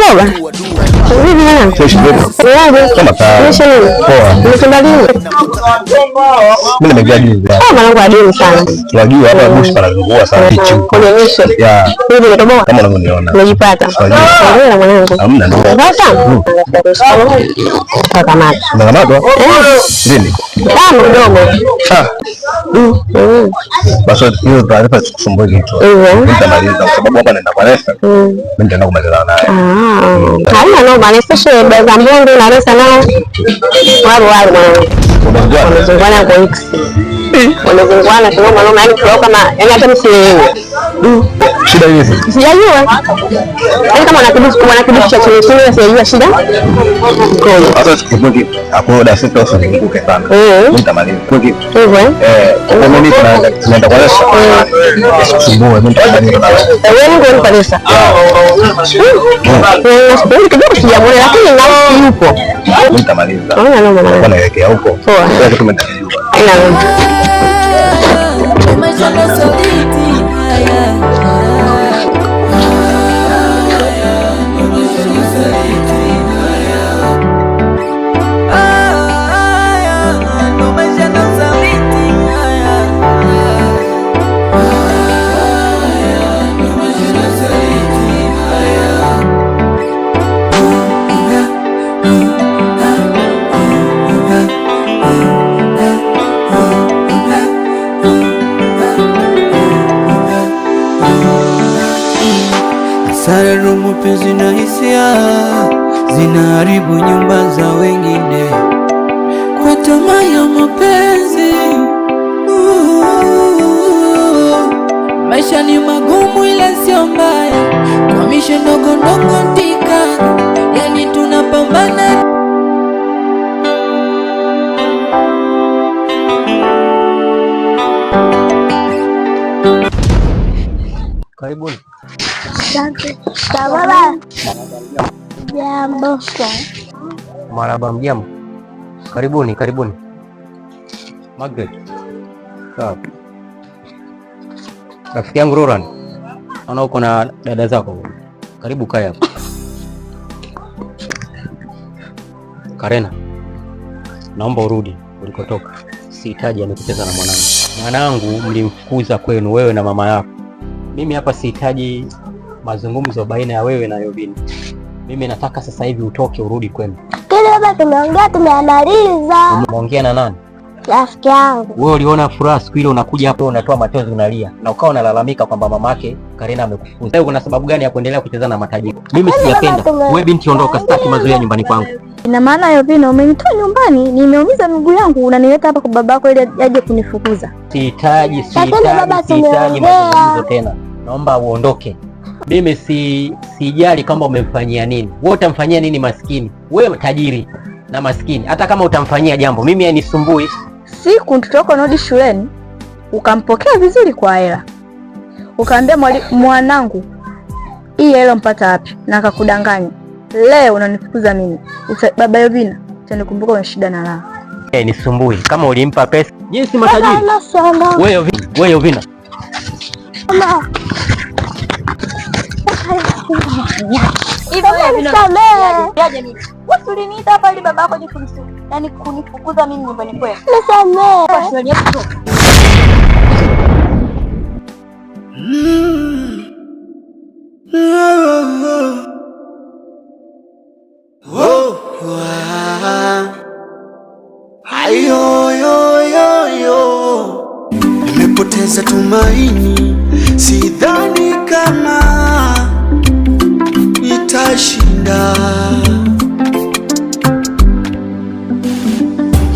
baba. Hivi nani? Kama poa. Nimesema nini? Mimi nimeingia juu. Mwanangu adini sana. Unajua hapa bush panazungua sana hichi huko. Ya. Hivi nimetoboa. Kama unavyoniona. Umejipata. Ndio mwanangu. Hamna ndio. Sasa. Kama unakamata? Nini? Mdogo. Basi hiyo taarifa tukusumbue kitu. Nitamaliza kwa sababu hapa naenda kwa Resta. Mimi nitaenda kumalizana naye. Haina noma, especially baza mbongo na Resta nao. Wale wanazungana kwa X. Wanazungana kinoma noma, yani kwa kama yani hata msielewe. Shida hizi. Sijajua. Yani kama wanakibishi cha chini chini sijajua shida. Hata sikumbuki hapo da sita usiku nikuke sana. Nitamaliza. Kwa kitu. Kwa mimi tunaenda kwa Resta. Sikusumbue, mimi nitamaliza nawe. Wewe ndio unipeleka. Sipendi kidogo sijamuona lakini na yupo. Nitamaliza. Haina noma na. Wanaelekea huko. Kwa tumeenda. Haina noma. Sararu mapenzi na hisia zinaharibu nyumba za wengine kwa tamaa ya mapenzi. Maisha ni magumu ila sio mbaya, kwa mishe ndogo ndogo ntika, yani tunapambana. Karibuni. Asante. Baba. Jambo. Marhaba, mjambo. Karibuni, karibuni. Margaret. Sawa. Rafiki yangu Roran. Naona uko na dada zako. Karibu kaya hapo. Karena. Naomba urudi ulikotoka. Sihitaji anikucheza na mwanangu. Mwanangu mlimfukuza kwenu wewe na mama yako. Mimi hapa sihitaji mazungumzo baina ya wewe na Yovini. Mimi nataka sasa hivi utoke urudi kwenu. Kile baba tumeongea tumeamaliza. Umeongea na nani? Rafiki yangu. Wewe uliona furaha siku ile unakuja hapo unatoa machozi unalia na ukawa unalalamika kwamba mamake Karena amekufukuza. Wewe kuna sababu gani ya kuendelea kucheza na matajiri? Mimi sijapenda. Wewe binti ondoka, sitaki mazoea nyumbani kwangu. Ina maana Yovini umenitoa nyumbani, nimeumiza miguu yangu, unanileta hapa kwa babako ili aje kunifukuza. Sihitaji mazungumzo tena. Naomba uondoke. Mimi sijali kama umemfanyia nini. Wewe utamfanyia nini maskini? Wewe tajiri na maskini. Hata kama utamfanyia jambo, mimi yanisumbui. Siku mtoto wako anarudi shuleni, ukampokea vizuri kwa hela. Ukaambia mwanangu, hii hela mpata wapi? Na akakudanganya. Leo unanifukuza mimi. Baba Yovina, utanikumbuka una shida na raha. Nisumbui. Kama ulimpa pesa, jinsi matajiri. Wewe Yovina. Mama. Uliniita hapa ili baba yako yani kunifukuza mimi nyumbani kwenu. Nisamehe. Nimepoteza tumaini, sidhani kama nitashinda.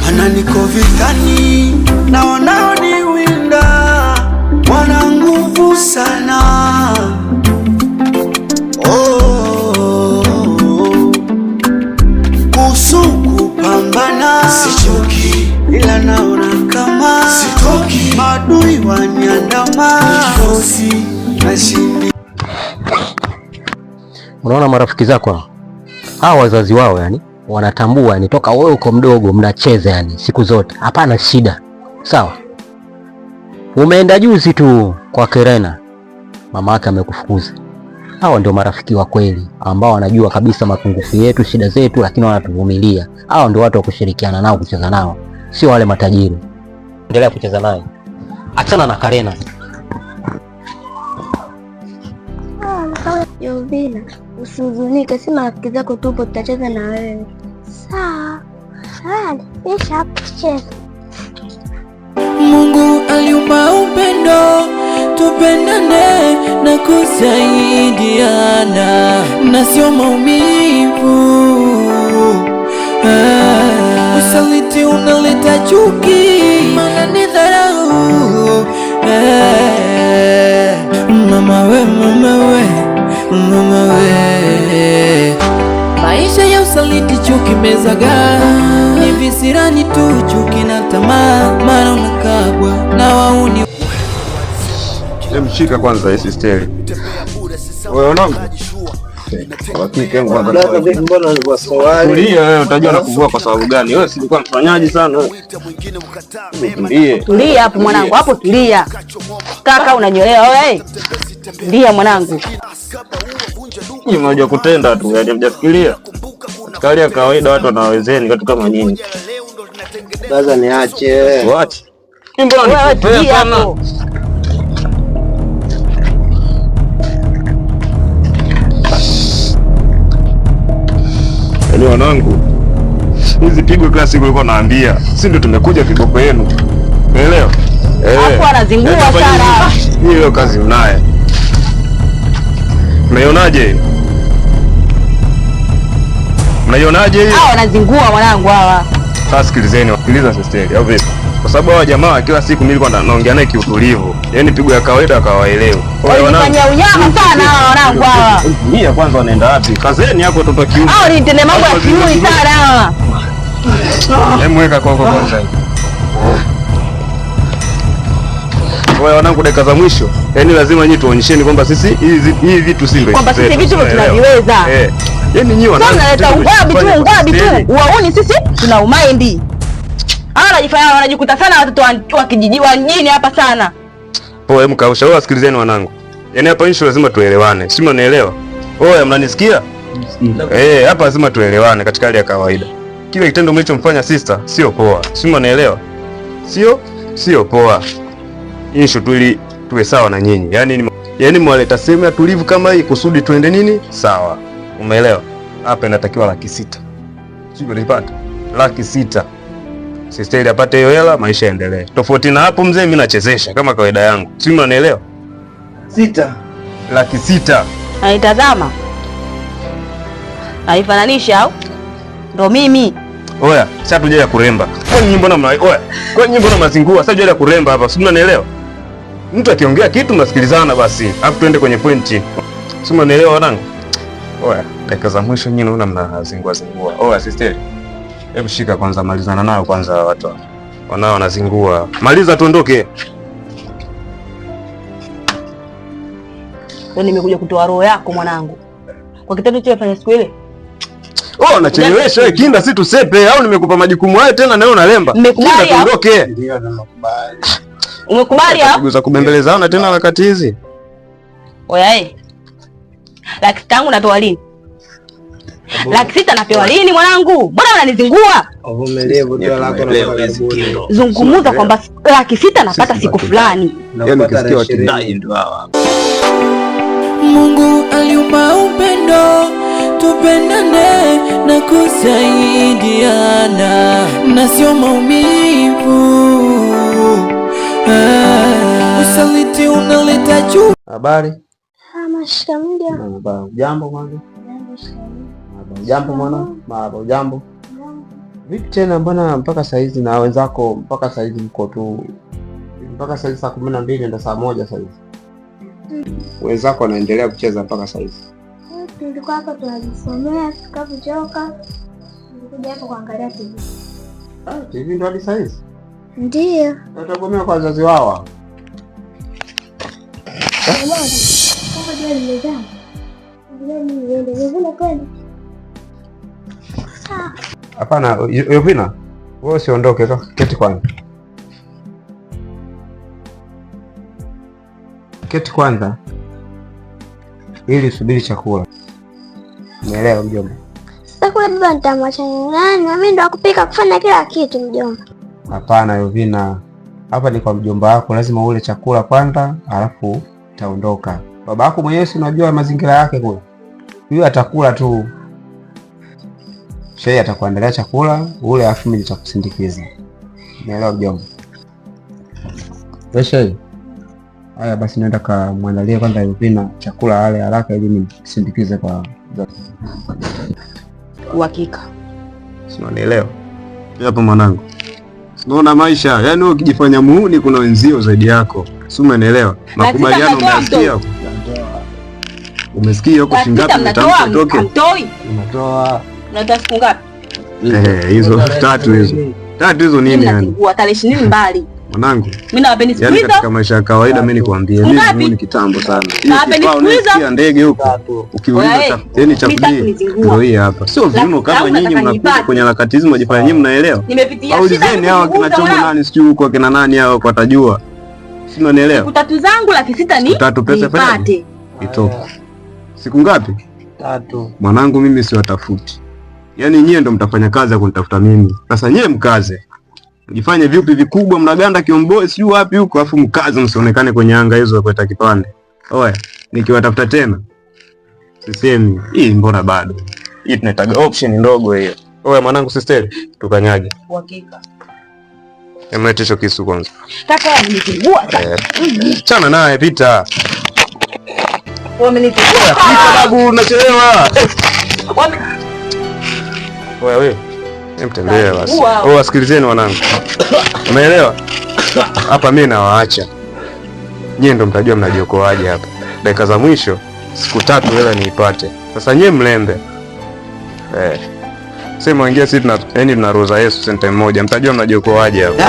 Mana niko vitani na wanaoniwinda wana nguvu sana. Kuhusu kupambana sichoki, ila naona kama sitoki. Madui waniandama, nifosi na shindi. Unaona marafiki zako hao wazazi wao yani wanatambua yani toka wewe uko mdogo mnacheza yani siku zote. Hapana shida. Sawa? Umeenda juzi tu kwa Karena. Mama yake amekufukuza. Hawa ndio marafiki wa kweli ambao wanajua kabisa mapungufu yetu, shida zetu, lakini wanatuvumilia. Hawa ndio watu wa kushirikiana nao, kucheza nao, sio wale matajiri. Endelea kucheza naye, achana na Karena. Jovina, usihuzunike, si marafiki zako tupo, tutacheza na wewe. Sawa. Isha cheza. Mungu aliumba upendo, tupendane na kusaidiana, na sio maumivu. Usaliti unaleta chuki, maana ni dharau. Mama we, mama we, mama we. Maisha ya usaliti, chuki mezaga, ni visirani tu, chuki na tamaa, mara unakabwa na wauni. Mshika kwanza hii sisteri. Wewe unangu? Wakike mbona wewe utajua na kuvua kwa sababu gani? Wewe si ulikuwa mfanyaji sana wewe. Tulia hapo mwanangu, hapo tulia. Kaka unanyolewa wewe. Tulia mwanangu. Ni mmoja kutenda tu, yaani mjafikiria. Kali ya kawaida watu wanawezeni watu kama nyinyi. Sasa niache. Waache. Mbona nikupea sana? Yaani wanangu, hizi pigo kila siku ulikuwa naambia, si ndio tumekuja kiboko yenu. Unaelewa? Hapo anazingua sana. Hiyo kazi mnaye. Mnaionaje? Mnaionaje hiyo? Hao wanazingua mwanangu hawa. Sasa sikilizeni, wasikiliza sisteri au vipi? Kwa sababu hawa jamaa kila siku mimi nilikuwa naongea naye kiutulivu. Yaani pigo ya kawaida akawaelewa. Wanafanya unyama sana hawa wanangu hawa. Mia kwanza wanaenda wapi? Kazeni hapo watoto kiume. Hao ni tena mambo ya kiuni sana hawa. Hebu weka koko kwanza. Wewe wanangu, dakika za mwisho. Yaani lazima nyinyi tuonyesheni kwamba sisi hivi vitu si ndio. Kwamba sisi vitu tunaviweza. Yaani nyinyi wanangu. Sasa naleta ngabi tu. Uwaoni sisi tuna umaindi. Hawa wanajifanya wanajikuta sana watoto wa kijiji wa mjini hapa sana. Poa, mkausha. Wewe wasikilizeni wanangu. Yaani hapa issue lazima tuelewane. Si mnanielewa? Oya, mnanisikia? Hapa lazima tuelewane katika hali ya kawaida. Kile kitendo mlichomfanya sister sio poa. Si mnanielewa? Sio poa. Issue tu ili tuwe sawa na nyinyi. Yaani mwaleta sehemu ya tulivu kama hii kusudi tuende nini? Sawa. Umeelewa? Hapa inatakiwa 600,000. Sio unipata? 600,000. Sister ili apate hiyo hela, maisha yaendelee. Tofauti na hapo mzee, mimi nachezesha kama kawaida yangu. Si mnanielewa? 600,000. Naitazama. Haifananisha au? Ndo mimi. Oya, sasa tuje ya kuremba. Kwa nini mbona mazingua? Sasa tuje ya kuremba hapa. Si mnanielewa? Mtu akiongea kitu mnasikilizana basi. Hapo tuende kwenye pointi. Si mnanielewa wanangu? Oya, dakika za mwisho nyinyi naona mnazingua. Oya, sister. Hebu shika kwanza, malizana nao kwanza watu. Wanao wanazingua. Maliza tuondoke. Wewe nimekuja kutoa roho yako mwanangu. Kwa kitendo cha fanya siku ile. Unachelewesha wewe kinda, si tusepe au nimekupa majukumu hayo tena na wewe unalemba. Kinda tuondoke. Ndio nakubali. Umekubali au? Kuguza kubembelezana tena wakati hizi. Oya laki tangu natoa lini? 600,000 napewa lini mwanangu? Mbona unanizingua? Uvumilivu ndio lako na karibuni. Zungumuza kwamba 600,000 napata siku fulani. Yaani ukisikia watidai ndio hawa. Mungu aliumba upendo, tupendane na kusaidiana, na sio maumivu. Usaliti unaleta chuki. Habari? Shikamoo. Jambo kwanza. Jambo mwana. Jambo. Vipi tena mbona mpaka saa hizi na wenzako mpaka saa hizi mko tu mpaka saa hizi saa 12 ndio saa 1 saa hizi. Wenzako wanaendelea kucheza mpaka saa hizi. Tulikuwa hapa tunajisomea, tukapochoka. Nilikuja hapa kuangalia TV. TV ndio hadi saa hizi? Ndio. Natagomea kwa wazazi wao. Hapana, Yovina. Wewe usiondoke, keti kwanza. Keti kwanza. ili usubiri chakula. Umeelewa mjomba? Sasa kule baba nitamwacha nani? Mimi ndo akupika kufanya kila kitu mjomba. Hapana Yovina, hapa ni kwa mjomba wako, lazima ule chakula kwanza alafu utaondoka. Baba yako mwenyewe si unajua mazingira yake kule. Huyu atakula tu. Shei atakuandalia chakula ule, alafu mimi nitakusindikiza. Umeelewa mjomba? Shei. Haya basi naenda kamwandalie kwanza Yovina chakula ale haraka ili nimsindikize kwa uhakika. Si unanielewa? Hapo mwanangu. Unaona maisha, yaani wewe ukijifanya muuni kuna wenzio zaidi yako. Si umeelewa? Makubaliano umesikia? Umesikia huko shingapi mtampa toke? unatoa. Unatoa siku ngapi? Hizo tatu hizo. Tatu hizo nini yani? Tarehe 20 mbali. Mwanangu. Mimi nawapeni siku hizo. Yaani katika maisha ya kawaida mimi nikwambie, mimi ni kitambo sana. Nawapeni siku hizo. Ndege huko. Ukiuliza yani chakuli ndio hii hapa. Sio vimo kama nyinyi mnakuja kwenye harakati hizo mjifanya nyinyi mnaelewa. Nimepitia shida. Aulizeni hao kina chomo nani sijui huko kina nani hao watajua. Si unanielewa? Siku tatu zangu Laki6 ni tatu pesa pale. Itoka. Siku ngapi? 3. Mwanangu mimi siwatafuti. Yaani nyie ndo mtafanya kazi ya kunitafuta mimi. Sasa nyie mkaze. Mjifanye vipi vikubwa mnaganda kiomboi sijui wapi huko afu mkaze msionekane kwenye anga hizo kwa kipande. Oya, nikiwatafuta tena. Sisemi, hii mbona bado. Hii tunaitaga option ndogo hiyo. Oya mwanangu sister, tukanyage. Uhakika. Emlete hicho kisu kwanza. Kaka amenitibua sasa. Chana naye pita. Wamenitibua. Pita babu unachelewa. Oya wewe. Mtembea basi. Wasikilizeni wanangu. Umeelewa? Hapa mimi nawaacha. Nyie ndo mtajua mnajiokoaje hapa. Dakika za mwisho siku 3 hela niipate. Sasa nyie mlembe. Sema ingia sisi tuna roza Yesu senta moja. Mtajua mnajiokoaje hapa.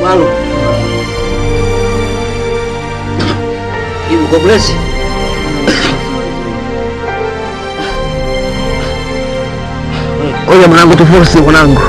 Malo. Ibu bless. Oya mwanangu tuforce mwanangu.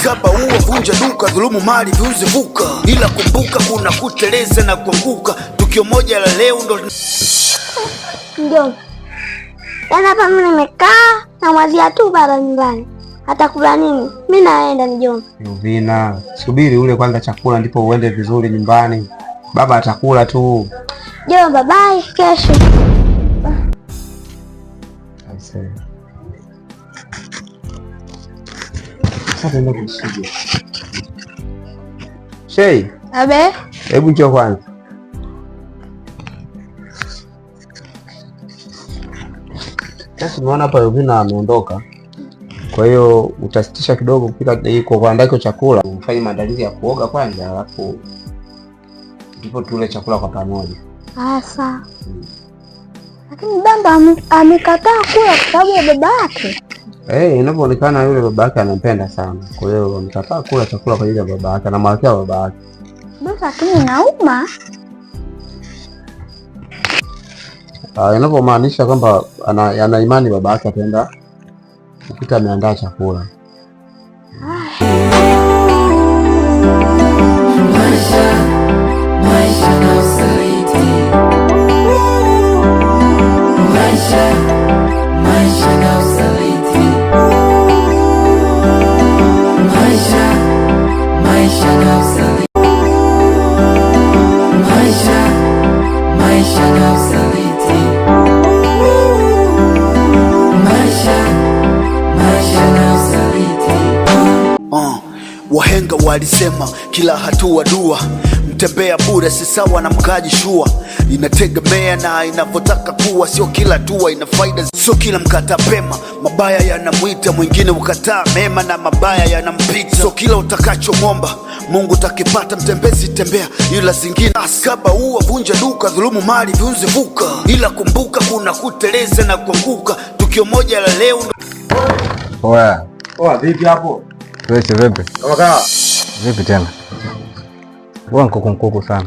Kaba uwa vunja duka, dhulumu mali viuze vuka, ila kumbuka kuna kuteleza na kuanguka. Tukio moja la leo ndo Mjomba. Yaani hapa mimi nimekaa na mwazia tu baba nyumbani. Atakula nini? Mimi naenda mjomba. Yovina, subiri ule kwanza chakula ndipo uende vizuri nyumbani. Baba atakula tu. Mjomba, bye kesho. Shei. Abe? Hebu njoo kwanza. Sasa unaona hapa Yovina ameondoka. Kwa hiyo utasitisha kidogo kupika kwa kuandaa hiyo chakula, ufanye maandalizi ya kuoga kwanza, alafu ndipo tule chakula kwa pamoja. Sawa. Lakini baba amekataa kula kwa sababu ya baba yake. Inavyoonekana yule baba yake anampenda sana. Kwa hiyo amekataa kula chakula kwa ajili ya baba yake, anamwekea baba yake. Basi lakini nauma. Inavyomaanisha kwamba ana imani baba yake ataenda ukita ameandaa chakula. Maisha na usaliti. Maisha na usaliti. Maisha na usaliti. Maisha na usaliti. Maisha na usaliti. Wahenga walisema kila hatua dua, mtembea bure si sawa na mkaji shua. Inategemea na inavyotaka kuwa, sio kila hatua ina faida, sio kila mkata pema. Mabaya yanamwita mwingine, ukataa mema na mabaya yanampita. Sio kila utakachomwomba Mungu takipata, mtembezi tembea ila zingine. Askaba uwa vunja duka, dhulumu mali viunze vuka, ila kumbuka kuna kuteleza na kuanguka. Tukio moja la leo. Oya. Oa vipi hapo? Wewe vipi? Kama kaa. Vipi tena? Wewe nkuku sana.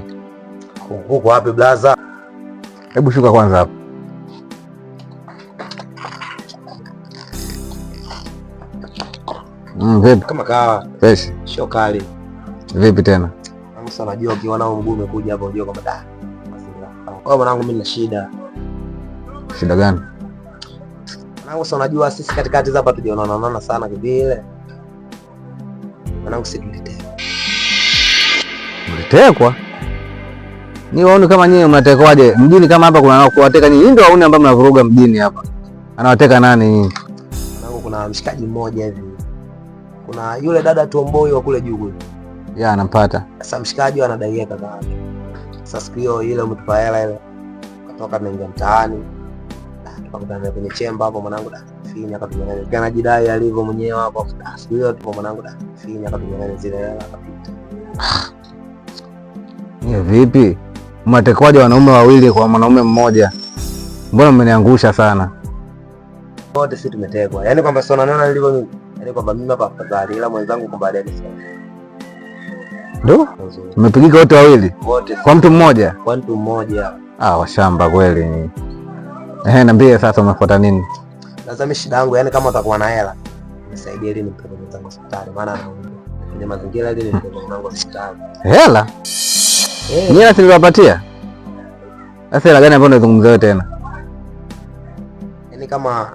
Nkuku wapi blaza? Hebu shuka kwanza hapo. Vipi? Kama kaa. Fresh. Sio kali. Vipi tena? Sasa najua ukiona mguu umekuja hapo unajua kama da. Kwa mwanangu mimi nina shida. Shida gani? Mwanangu sasa unajua sisi katikati hapa tujaonana sana kivile. Mwanangu situlitekwa. Mlitekwa? Ni waone kama nyinyi mnatekwaje? Mjini kama hapa kuna kuwateka nyinyi ndio waone ambao mnavuruga mjini hapa. Anawateka nani nyinyi? Mwanangu kuna mshikaji mmoja hivi. Kuna yule dada Tomboi wa kule juu kule. Ya anampata. Sasa mshikaji anadaieka kaka yake. Sasa siku hiyo ile umtupa hela ile. Katoka tunaingia mtaani. Tukakutana kwenye chemba hapo mwanangu da. Finya akatunyang'anya. Kana jidai alivyo mwenyewe hapo. Siku hiyo tupo mwanangu da. Finya akatunyang'anya zile hela akapita. Ni vipi? Mwatekwaje wanaume wawili kwa mwanaume mmoja? Mbona mmeniangusha sana? Wote sisi tumetekwa. Yaani kwamba sio naona nilivyo mimi. Yaani kwamba mimi hapa afadhali ila mwenzangu kwa baadaye sana. Ndio? Mmepigika wote wawili? Wote. Kwa mtu mmoja? Kwa mtu mmoja. Ah, washamba kweli. Niambie sasa umefuata nini? Sasa mimi shida yangu yani kama utakuwa na hela nisaidie ili nimpeleke mwenzangu hospitali maana anaumwa. Kwenye mazingira ile nimpeleke mwenzangu hospitali. Hela? Ni hela niliwapatia? Sasa hela gani ambayo unazungumzia wewe tena? Yaani kama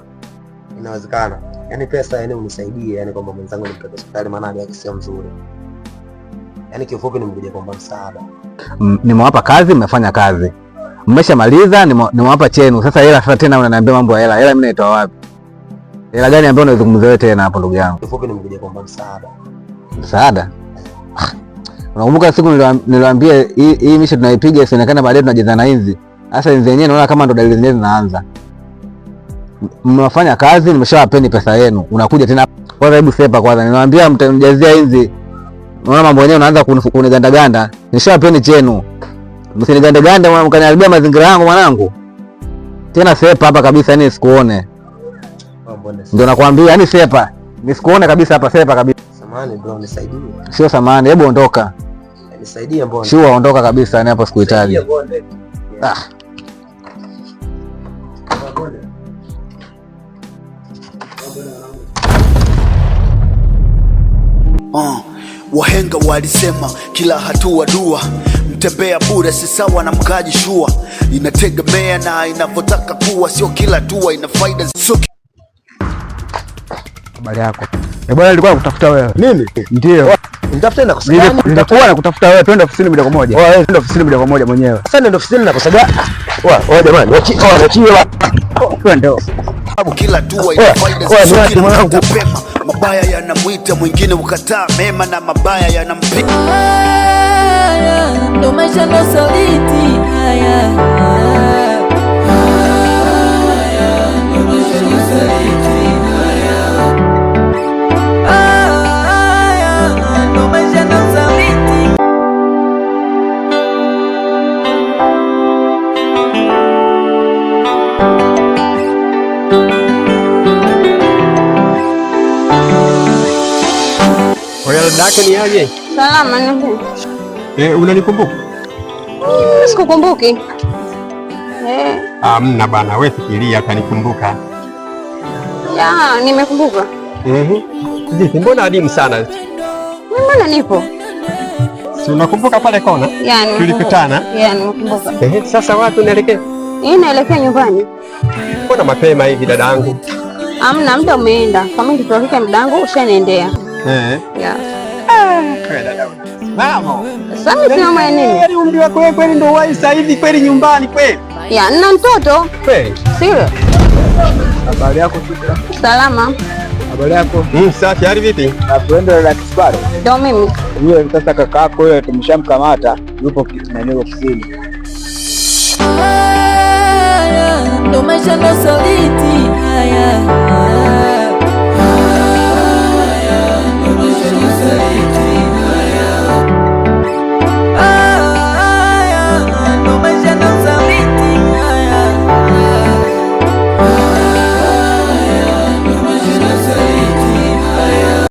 inawezekana. Yaani pesa yani unisaidie yani kwamba mwenzangu nimpeleke hospitali maana hali yake sio nzuri. Yaani kifupi nimekuja kuomba msaada. Nimewapa kazi, mmefanya kazi. Mmeshamaliza, nimewapa chenu. Sasa hela sasa tena unaniambia mambo ya hela. Hela mimi naitoa wapi? Hela gani ambayo unazungumzia wewe tena hapo ndugu yangu? Kifupi nimekuja kuomba msaada. Msaada? Unakumbuka siku niliwaambia hii misho tunaipiga isionekane baadaye tunajezana hizi. Sasa hizi zenyewe naona kama ndo dalili zenyewe zinaanza. Mmefanya kazi, nimeshawapeni pesa yenu. Unakuja tena kwanza, hebu sepa kwanza. Niliwaambia mtanijazia hizi. Unaona mambo yenyewe unaanza kuniganda ganda. Nishawapeni chenu. Msinigande ganda mkaniharibia mazingira yangu mwanangu. Tena sepa hapa kabisa yani sikuone. Ndio nakwambia yani sepa. Nisikuone kabisa hapa sepa kabisa. Samahani bro nisaidie. Sio samahani, hebu ondoka. Nisaidie mbona? Sio ondoka kabisa yani hapo sikuhitaji. Ah. Wahenga walisema kila hatua dua, mtembea bure si sawa na mkaji shua. Inategemea na inavyotaka kuwa, sio kila hatua ina faida. Habari yako? Bwana nilikuwa nakutafuta wewe. Mimi? Ndio. Nitafuta na kusaidia. Nitakuwa nakutafuta wewe, twende ofisini moja kwa moja. Wewe twende ofisini moja kwa moja mwenyewe. Sasa ndio ofisini na kusaidia. Wewe jamani, wachiwa. Twende. Kila hatua ina faida, sio kila hatua pema. Mabaya yanamwita mwingine, ukataa mema na mabaya yanampiga. Ndo maisha ndo saliti. Daka ni aje? Salama nipo. Unanikumbuka? Sikukumbuki. Mna bana, wewe fikiria kanikumbuka. Ya, nimekumbuka. Vipi, mbona adimu sana? Mbona nipo? Si unakumbuka pale kona? Yani tulikutana? Yani nimekumbuka. Sasa wapi unaelekea? Naelekea nyumbani. Mbona mapema hivi dadangu? Amna, muda umeenda. Kama nikitokea mdangu ushaniendea. Ya. Mama. Sasa sema ya nini? Yaani umri wako wewe kweli ndio wai sasa hivi kweli nyumbani kweli? Ya, nina mtoto. Kweli? Sio. Habari yako? Salama. Habari yako? Safi, hali vipi? Na tuende la Kisparo. Ndio mimi. Yule sasa kakako yule tumeshamkamata, yupo nani ofisini. Ndo maisha ndo